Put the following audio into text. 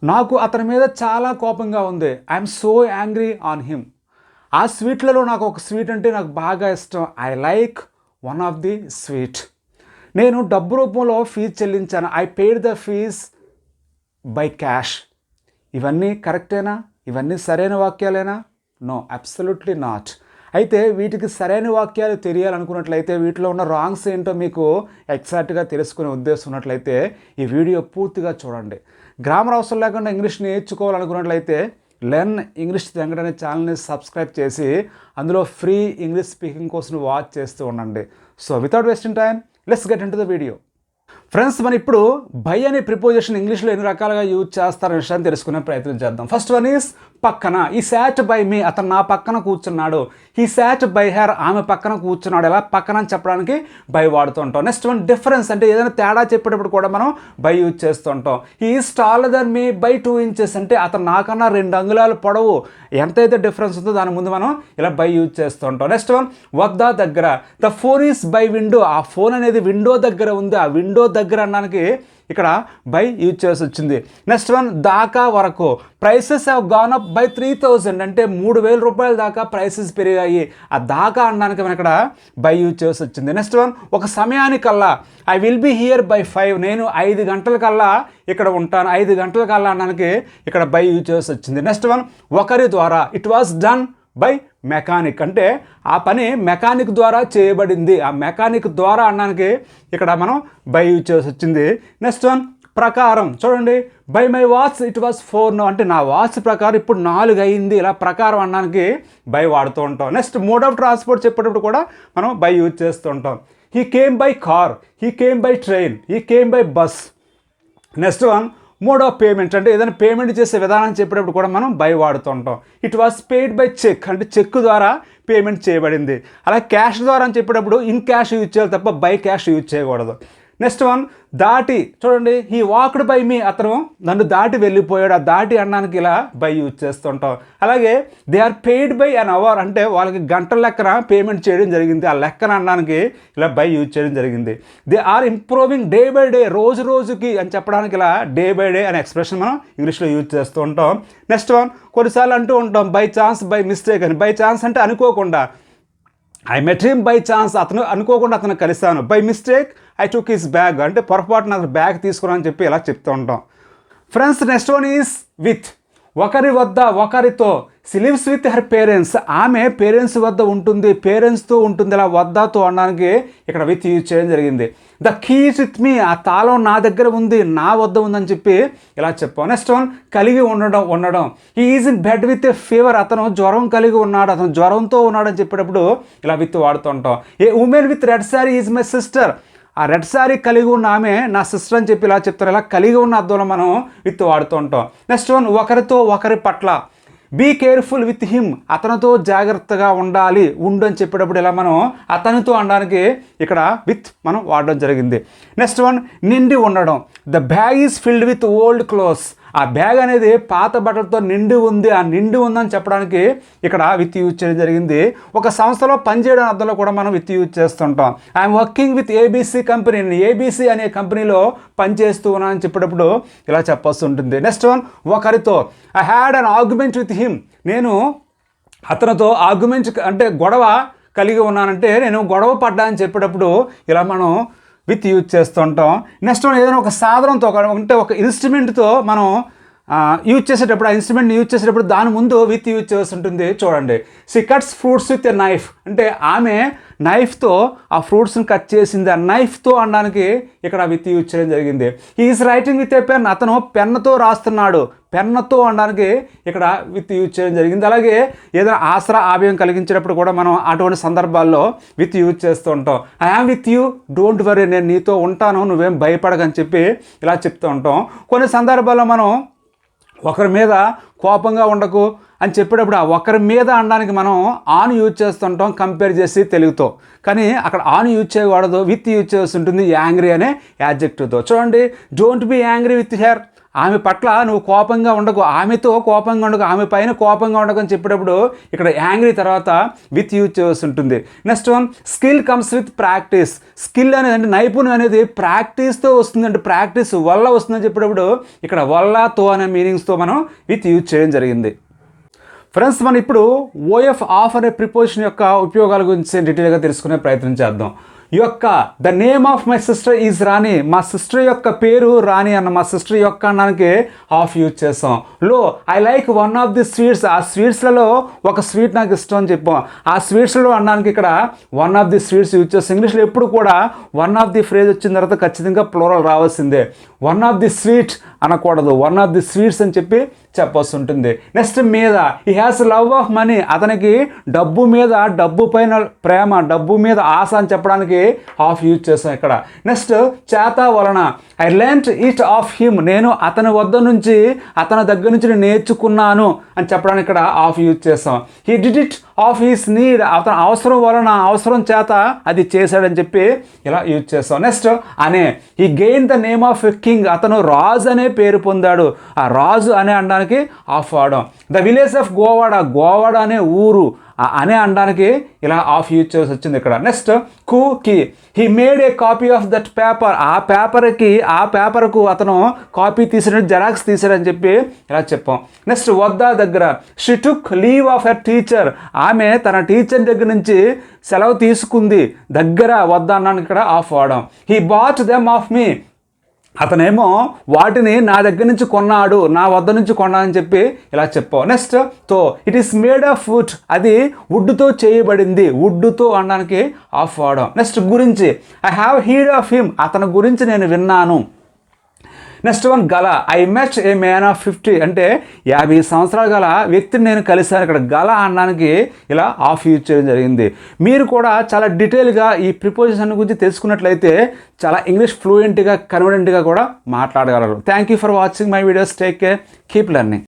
నాకు అతని మీద చాలా కోపంగా ఉంది. I'm so angry on him. ఆ స్వీట్లలో నాకు ఒక స్వీట్ అంటే నాకు బాగా ఇష్టం. I like one of the sweet. నేను డబ్బు రూపంలో ఫీజు చెల్లించాను. I paid the fees by cash. ఇవన్నీ కరెక్టేనా? ఇవన్నీ సరైన వాక్యాలేనా? No, absolutely not. అయితే వీటికి సరైన వాక్యాలు తెలియాలనుకున్నట్లయితే, వీటిలో ఉన్న రాంగ్స్ ఏంటో మీకు ఎగ్జాక్ట్గా తెలుసుకునే ఉద్దేశం ఉన్నట్లయితే ఈ వీడియో పూర్తిగా చూడండి. గ్రామర్ అవసరం లేకుండా ఇంగ్లీష్ నేర్చుకోవాలనుకున్నట్లయితే లెర్న్ ఇంగ్లీష్ వెంకట అనే ఛానల్ని సబ్స్క్రైబ్ చేసి అందులో ఫ్రీ ఇంగ్లీష్ స్పీకింగ్ కోర్సును వాచ్ చేస్తూ ఉండండి. So without wasting time, let's get into the video. Friends, మనం ఇప్పుడు బై అనే ప్రిపోజిషన్ ఇంగ్లీష్లో ఎన్ని రకాలుగా యూజ్ చేస్తారనే విషయాన్ని తెలుసుకునే ప్రయత్నం చేద్దాం. ఫస్ట్ వన్ ఈస్ పక్కన. ఈ శాట్ బై మీ, అతను నా పక్కన కూర్చున్నాడు. ఈ శాట్ బై హెర్, ఆమె పక్కన కూర్చున్నాడు. ఎలా పక్కన అని చెప్పడానికి బై వాడుతూ ఉంటాం. నెక్స్ట్ వన్ డిఫరెన్స్, అంటే ఏదైనా తేడా చెప్పేటప్పుడు కూడా మనం బై యూజ్ చేస్తూ ఉంటాం. He is taller than me by 2 inches, అంటే అతను నాకన్నా 2 అంగుళాలు పొడవు. ఎంతైతే డిఫరెన్స్ ఉందో దాని ముందు మనం ఇలా బై యూజ్ చేస్తూ ఉంటాం. నెక్స్ట్ వన్ వద్ద, దగ్గర. The phone is by window, ఆ ఫోన్ అనేది విండో దగ్గర ఉంది. ఆ విండో దగ్గర అనడానికి ఇక్కడ బై యూజ్ చేసి వచ్చింది. నెక్స్ట్ వన్ దాకా, వరకు. Prices have gone up by 3000, అంటే 3000 రూపాయల దాకా ప్రైసెస్ పెరిగాయి. ఆ దాకా అనడానికి మనం ఇక్కడ బై యూజ్ చేసి వచ్చింది. నెక్స్ట్ వన్ ఒక సమయానికల్లా. I will be here by 5, నేను 5 గంటలకల్లా ఇక్కడ ఉంటాను. 5 గంటలకల్లా అనడానికి ఇక్కడ బై యూజ్ చేసి వచ్చింది. నెక్స్ట్ వన్ ఒకరి ద్వారా. It was done by mechanic, అంటే ఆ పని మెకానిక్ ద్వారా చేయబడింది. ఆ మెకానిక్ ద్వారా అనడానికి ఇక్కడ మనం బై యూజ్ చేసి వచ్చింది. నెక్స్ట్ వన్ ప్రకారం. చూడండి, by my watch it was 4 now, అంటే నా వాచ్ ప్రకారం ఇప్పుడు 4 అయింది. ఇలా ప్రకారం అనడానికి బై వాడుతూ ఉంటాం. నెక్స్ట్ మోడ్ ఆఫ్ ట్రాన్స్పోర్ట్ చెప్పేటప్పుడు కూడా మనం బై యూజ్ చేస్తూ ఉంటాం. He came by car, he came by train, he came by bus. Next one mode of payment, అంటే ఏదైనా పేమెంట్ చేసే విధానం చెప్పేటప్పుడు కూడా మనం బై వాడుతూ ఉంటాం. It was paid by cheque, అంటే చెక్ ద్వారా పేమెంట్ చేయబడింది. అలా క్యాష్ ద్వారా అని చెప్పేటప్పుడు ఇన్ క్యాష్ యూజ్ చేయాలి తప్ప బై క్యాష్ యూజ్ చేయకూడదు. నెక్స్ట్ వన్ దాటి. చూడండి, హీ వాక్డ్ బై మీ, అతను నన్ను దాటి వెళ్ళిపోయాడు. ఆ దాటి అనడానికి ఇలా బై యూజ్ చేస్తుంటాం. అలాగే they are paid by an hour, అంటే వాళ్ళకి గంటల లెక్కన పేమెంట్ చేయడం జరిగింది. ఆ లెక్కన అనడానికి ఇలా బై యూజ్ చేయడం జరిగింది. They are improving day by day, రోజు రోజుకి అని చెప్పడానికి ఇలా డే బై డే అనే ఎక్స్ప్రెషన్ మనం ఇంగ్లీష్లో యూజ్ చేస్తూ ఉంటాం. నెక్స్ట్ వన్ కొన్నిసార్లు అంటూ ఉంటాం బై ఛాన్స్ బై మిస్టేక్ అని. బై ఛాన్స్ అంటే అనుకోకుండా. I met him by chance, అతను అనుకోకుండా అతను కలిశాను. By mistake I took his bag, అంటే పొరపాటున అతను బ్యాగ్ తీసుకున్నాను అని చెప్పి ఇలా చెప్తూ ఉంటాం. Friends, next one is with. ఒకరి వద్ద, ఒకరితో. She lives with her parents, ఆమె పేరెంట్స్ వద్ద ఉంటుంది, పేరెంట్స్తో ఉంటుంది. ఇలా వద్దతో అనడానికి ఇక్కడ విత్ యూజ్ చేయడం జరిగింది. ద కీస్ విత్ మీ, ఆ తాళం నా దగ్గర ఉంది, నా వద్ద ఉందని చెప్పి ఇలా చెప్పాం. నెక్స్ట్ వన్ కలిగి ఉండడం. He is in bed with a fever, అతను జ్వరం కలిగి ఉన్నాడు, అతను జ్వరంతో ఉన్నాడు అని చెప్పేటప్పుడు ఇలా విత్ వాడుతుంటాం. A woman with red saree is my sister, ఆ రెడ్ శారీ కలిగి ఉన్న ఆమె నా సిస్టర్ అని చెప్పి ఇలా చెప్తారు. ఇలా కలిగి ఉన్న అర్థంలో మనం విత్ వాడుతూ ఉంటాం. నెక్స్ట్ వన్ ఒకరితో, ఒకరి పట్ల. బీ కేర్ఫుల్ విత్ హిమ్, అతనితో జాగ్రత్తగా ఉండాలి, ఉండు అని చెప్పేటప్పుడు ఇలా మనం అతనితో అనడానికి ఇక్కడ విత్ మనం వాడడం జరిగింది. నెక్స్ట్ వన్ నిండి ఉండడం. The bag is filled with old clothes, ఆ బ్యాగ్ అనేది పాత బట్టలతో నిండి ఉంది, ఆ నిండి ఉందని చెప్పడానికి ఇక్కడ విత్ యూజ్ చేయడం జరిగింది. ఒక సంస్థలో పనిచేయడం అర్థంలో కూడా మనం విత్ యూజ్ చేస్తుంటాం. I'm working with ABC company, నేను ఏబీసీ అనే కంపెనీలో పనిచేస్తూ ఉన్నాను అని చెప్పేటప్పుడు ఇలా చెప్పాల్సి ఉంటుంది. నెక్స్ట్ వన్ ఒకరితో. I had an argument with him, నేను అతనితో ఆర్గ్యుమెంట్ అంటే గొడవ కలిగి ఉన్నానంటే నేను గొడవ పడ్డా అని చెప్పేటప్పుడు ఇలా మనం విత్ యూజ్ చేస్తుంటాం. నెక్స్ట్ ఏదైనా ఒక సాధనంతో, అంటే ఒక ఇన్స్ట్రుమెంట్తో మనం యూజ్ చేసేటప్పుడు, ఆ ఇన్స్ట్రుమెంట్ని యూజ్ చేసేటప్పుడు దాని ముందు విత్ యూజ్ చేసి ఉంటుంది. చూడండి, she cuts fruits with a knife, అంటే ఆమె నైఫ్తో ఆ ఫ్రూట్స్ని కట్ చేసింది. ఆ నైఫ్తో అనడానికి ఇక్కడ విత్ యూజ్ చేయడం జరిగింది. Is writing with a pen, అతను పెన్నుతో రాస్తున్నాడు, పెన్నుతో అనడానికి ఇక్కడ విత్ యూజ్ చేయడం జరిగింది. అలాగే ఏదైనా ఆసరా ఆభ్యం కలిగించేటప్పుడు కూడా మనం అటువంటి సందర్భాల్లో విత్ యూజ్ చేస్తూ ఉంటాం. I am with you don't worry, నేను నీతో ఉంటాను, నువ్వేం భయపడకని చెప్పి ఇలా చెప్తూ ఉంటాం. కొన్ని సందర్భాల్లో మనం ఒకరి మీద కోపంగా ఉండకు అని చెప్పేటప్పుడు ఆ ఒకరి మీద అనడానికి మనం ఆన్ యూజ్ చేస్తుంటాం కంపేర్ చేసి తెలుగుతో. కానీ అక్కడ ఆన్ యూజ్ చేయకూడదు, విత్ యూజ్ చేసి ఉంటుంది యాంగ్రీ అనే యాడ్జెక్టివ్తో. చూడండి, don't be angry with her, ఆమె పట్ల నువ్వు కోపంగా ఉండకు, ఆమెతో కోపంగా ఉండకు, ఆమె పైన కోపంగా ఉండకు అని చెప్పేటప్పుడు ఇక్కడ యాంగ్రీ తర్వాత విత్ యూజ్ చేసి ఉంటుంది. Next one, skill comes with practice. Skill అనేది అంటే నైపుణ్యం అనేది ప్రాక్టీస్తో వస్తుందంటే ప్రాక్టీస్ వల్ల వస్తుందని చెప్పేటప్పుడు ఇక్కడ వల్లతో అనే మీనింగ్స్తో మనం విత్ యూజ్ చేయడం జరిగింది. ఫ్రెండ్స్, మనం ఇప్పుడు ఓఎఫ్ ఆఫ్ అనే ప్రిపోజిషన్ యొక్క ఉపయోగాల గురించి డీటెయిల్గా తెలుసుకునే ప్రయత్నం చేద్దాం. ఈ యొక్క the name of my sister is Rani, మా సిస్టర్ యొక్క పేరు రాణి అన్న, మా సిస్టర్ యొక్క అన్నానికి ఆఫ్ యూజ్ చేస్తాం. లో I like one of the sweets, ఆ స్వీట్స్లలో ఒక స్వీట్ నాకు ఇష్టం అని చెప్పాం. ఆ స్వీట్స్లో అన్నానికి ఇక్కడ one of the sweets use చేస్తాం. ఇంగ్లీష్లో ఎప్పుడు కూడా వన్ ఆఫ్ ది ఫ్రేజ్ వచ్చిన తర్వాత ఖచ్చితంగా ప్లూరల్ రావాల్సిందే. వన్ ఆఫ్ ది స్వీట్ అనకూడదు, వన్ ఆఫ్ ది స్వీట్స్ అని చెప్పి చెప్పాల్సి ఉంటుంది. నెక్స్ట్ మీద, ఈ హ్యాస్ లవ్ ఆఫ్ మనీ, అతనికి డబ్బు మీద, డబ్బు పైన ప్రేమ, డబ్బు మీద ఆశ అని చెప్పడానికి ఆఫ్ యూజ్ చేస్తాం ఇక్కడ. నెక్స్ట్ చేత వలన, I learned it of him, నేను అతని వద్ద నుంచి, అతని దగ్గర నుంచి నేను నేర్చుకున్నాను అని చెప్పడానికి ఇక్కడ ఆఫ్ యూజ్ చేస్తాం. He did it of his need, అతని అవసరం వలన, అవసరం చేత అది చేశాడని చెప్పి ఇలా యూజ్ చేస్తాం. నెక్స్ట్ అనే, he gain the name of king, అతను రాజు అనే పేరు పొందాడు, ఆ రాజు అనే అనడానికి ఆఫ్ వాడడం. The village of Govada, Govada అనే ఊరు అనే అనడానికి ఇలా ఆఫ్ యూజ్ చేసి వచ్చింది ఇక్కడ. నెక్స్ట్ కి, he made a copy of that paper, ఆ పేపర్కు అతను కాపీ తీసాడు, జెరాక్స్ తీసాడని చెప్పి ఇలా చెప్పాం. నెక్స్ట్ వద్ద దగ్గర, she took leave of a teacher, ఆమె తన టీచర్ దగ్గర నుంచి సెలవు తీసుకుంది, దగ్గర వద్ద అన్నానికి ఇక్కడ ఆఫ్ వాడడం. హీ బాట్ దెమ్ ఆఫ్ మీ, అతనేమో వాటిని నా దగ్గర నుంచి కొన్నాడు, నా వద్ద నుంచి కొన్నాడని చెప్పి ఇలా చెప్పావు. నెక్స్ట్ తో, it is made of would, అది వుడ్తో చేయబడింది, వుడ్తో అనడానికి ఆఫ్ వాడడం. నెక్స్ట్ గురించి, ఐ హ్యావ్ హీర్డ్ ఆఫ్ హిమ్, అతని గురించి నేను విన్నాను. నెక్స్ట్ వన్ గల, I met A man of 50, అంటే 50 సంవత్సరాలు గల వ్యక్తిని నేను కలిశాను. ఇక్కడ గల అనడానికి ఇలా ఆఫ్ యూజ్ చేయడం జరిగింది. మీరు కూడా చాలా డీటెయిల్గా ఈ ప్రిపోజిషన్ గురించి తెలుసుకున్నట్లయితే చాలా ఇంగ్లీష్ ఫ్లూయెంట్గా, కన్వీనియంట్గా కూడా మాట్లాడగలరు. Thank you for watching my videos. Take care, keep learning.